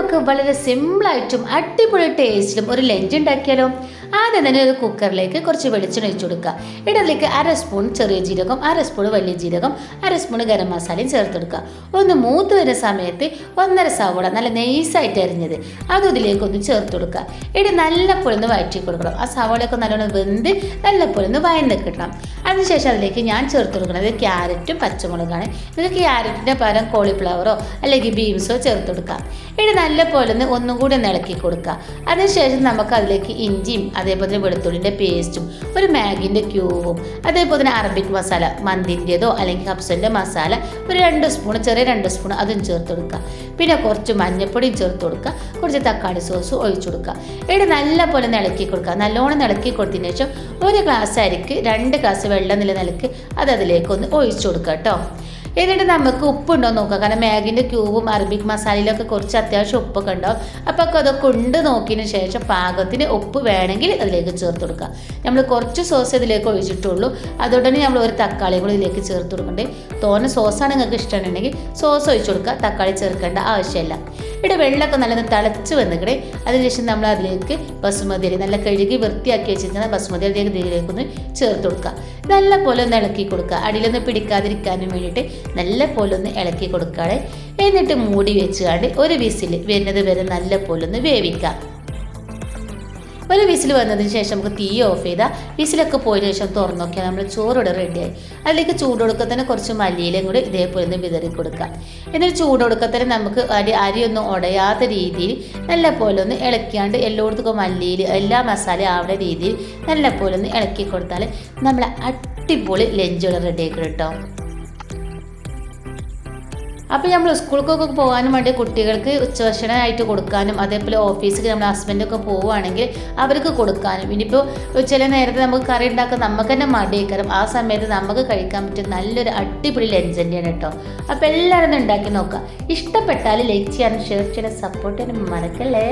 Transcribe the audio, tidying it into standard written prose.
നമുക്ക് വളരെ സിമ്പിളായിട്ടും അടിപൊളി ടേസ്റ്റിലും ഒരു ലഞ്ച് ഉണ്ടാക്കിയാലോ. ആദ്യം തന്നെ ഒരു കുക്കറിലേക്ക് കുറച്ച് വെളിച്ചെണ്ണ ഒഴിച്ചു കൊടുക്കുക. അതിലേക്ക് 1/2 സ്പൂൺ ചെറിയ ജീരകം, 1/2 സ്പൂൺ വലിയ ജീരകം, 1/2 സ്പൂൺ ഗരം മസാലയും ചേർത്തെടുക്കുക. ഒന്ന് മൂത്ത് വരുന്ന സമയത്ത് 1/2 സവോള നല്ല നൈസായിട്ട് അരിഞ്ഞത് അതും ഇതിലേക്കൊന്ന് ചേർത്ത് കൊടുക്കുക. ഇവിടെ നല്ല പൊളിന്ന് വഴറ്റി കൊടുക്കണം. ആ സവോളയൊക്കെ നല്ലോണം വെന്ത് നല്ല പൊളിന്ന് വയന്ന് കിട്ടണം. അതിനുശേഷം അതിലേക്ക് ഞാൻ ചേർത്ത് കൊടുക്കുന്നത് ക്യാരറ്റും പച്ചമുളകാണ്. നിങ്ങൾക്ക് ക്യാരറ്റിൻ്റെ പകരം കോളിഫ്ലവറോ അല്ലെങ്കിൽ ബീൻസോ ചേർത്ത് കൊടുക്കാം. ഇവിടെ നല്ല പോലെ ഒന്നും കൂടി ഒന്ന് ഇളക്കി കൊടുക്കുക. അതിനുശേഷം നമുക്ക് അതിലേക്ക് ഇഞ്ചിയും അതേപോലെ തന്നെ വെളുത്തുള്ളിൻ്റെ പേസ്റ്റും ഒരു മാഗിൻ്റെ ക്യൂബും അതേപോലെ തന്നെ അറബിക് മസാല മന്തിൻ്റെതോ അല്ലെങ്കിൽ കപ്സലിൻ്റെ മസാല ഒരു 2 സ്പൂൺ ചെറിയ 2 സ്പൂൺ അതും ചേർത്ത് കൊടുക്കുക. പിന്നെ കുറച്ച് മഞ്ഞൾപ്പൊടിയും ചേർത്ത് കൊടുക്കുക. കുറച്ച് തക്കാളി സോസ് ഒഴിച്ചു കൊടുക്കുക. ഇവിടെ നല്ല പോലെ ഇളക്കി കൊടുക്കുക. നല്ലോണം ഇളക്കി കൊടുത്തതിന് ശേഷം 1 ഗ്ലാസ് അരിക്ക് 2 ഗ്ലാസ് വെള്ളം നിലനിൽക്ക് അതിലേക്കൊന്ന് ഒഴിച്ചു കൊടുക്കുക കേട്ടോ. എന്നിട്ട് നമുക്ക് ഉപ്പുണ്ടോ നോക്കുക. കാരണം മാഗിൻ്റെ ക്യൂബും അറബിക് മസാലയിലൊക്കെ കുറച്ച് അത്യാവശ്യം ഉപ്പൊക്കെ ഉണ്ടാവും. അപ്പോൾ അതൊക്കെ ഉണ്ട് നോക്കിയതിന് ശേഷം പാകത്തിന് ഉപ്പ് വേണമെങ്കിൽ അതിലേക്ക് ചേർത്ത് കൊടുക്കുക. നമ്മൾ കുറച്ച് സോസ് ഇതിലേക്ക് ഒഴിച്ചിട്ടുള്ളൂ. അതുകൊണ്ട് തന്നെ നമ്മൾ ഒരു തക്കാളി കൂടി ഇതിലേക്ക് ചേർത്ത് കൊടുക്കണ്ടേ. തോന്നെ സോസാണ് നിങ്ങൾക്ക് ഇഷ്ടമുണ്ടെങ്കിൽ സോസ് ഒഴിച്ചു കൊടുക്കുക. തക്കാളി ചേർക്കേണ്ട ആവശ്യമില്ല. ഇവിടെ വെള്ളമൊക്കെ നല്ല തിളച്ച് വന്നിക്കണേ. അതിനുശേഷം നമ്മൾ അതിലേക്ക് ബസുമതി അരി നല്ല കഴുകി വൃത്തിയാക്കി വെച്ചിരിക്കുന്ന ബസുമതി അരിയിലേക്ക് ഇതിലേക്കൊന്ന് ചേർത്ത് കൊടുക്കുക. നല്ല പോലെ ഒന്ന് ഇളക്കി കൊടുക്കുക. അടിയിലൊന്ന് പിടിക്കാതിരിക്കാനും വേണ്ടിയിട്ട് നല്ല പോലെ ഒന്ന് ഇളക്കി കൊടുക്കുകയാണ്. എന്നിട്ട് മൂടി വെച്ചുകൊണ്ട് ഒരു വിസിൽ വരുന്നത് വരെ നല്ല പോലെ ഒന്ന് വേവിക്കുക. ഒരു വിസിൽ വന്നതിന് ശേഷം നമുക്ക് തീ ഓഫ് ചെയ്താൽ വിസിലൊക്കെ പോയതിനു ശേഷം തുറന്നു നോക്കിയാൽ നമ്മൾ ചോറോടെ റെഡിയായി. അതിലേക്ക് ചൂടൊടുക്ക തന്നെ കുറച്ച് മല്ലിയിലും കൂടി ഇതേപോലെ ഒന്ന് വിതറി കൊടുക്കുക. എന്നിട്ട് ചൂടൊടുക്ക തന്നെ നമുക്ക് അരിയൊന്നും ഉടയാത്ത രീതിയിൽ നല്ല പോലെ ഒന്ന് ഇളക്കിയാണ്ട് എല്ലായിടത്തും മല്ലിയിൽ എല്ലാ മസാലയും ആവുന്ന രീതിയിൽ നല്ല പോലെ ഒന്ന് ഇളക്കി കൊടുത്താൽ നമ്മളെ അടിപൊളി ലഞ്ചുകൾ റെഡിയാക്കി കേട്ടോ. അപ്പോൾ നമ്മൾ സ്കൂളിലേക്കൊക്കെ പോകാനും വേണ്ടി കുട്ടികൾക്ക് ഉച്ചഭക്ഷണമായിട്ട് കൊടുക്കാനും അതേപോലെ ഓഫീസിൽ നമ്മൾ ഹസ്ബൻഡൊക്കെ പോവുകയാണെങ്കിൽ അവർക്ക് കൊടുക്കാനും ഇനിയിപ്പോൾ ചില നേരത്തെ നമുക്ക് കറി ഉണ്ടാക്കാൻ നമുക്ക് തന്നെ മടിയേക്കാരം. ആ സമയത്ത് നമുക്ക് കഴിക്കാൻ പറ്റിയ നല്ലൊരു അടിപൊളി ലഞ്ച് തന്നെയാണ് കേട്ടോ. അപ്പോൾ എല്ലാവരും ഉണ്ടാക്കി നോക്കുക. ഇഷ്ടപ്പെട്ടാൽ ലൈക്ക് ചെയ്യാനും ഷെയർ ചെയ്യാനും സപ്പോർട്ട് ചെയ്യാനും മറക്കല്ലേ.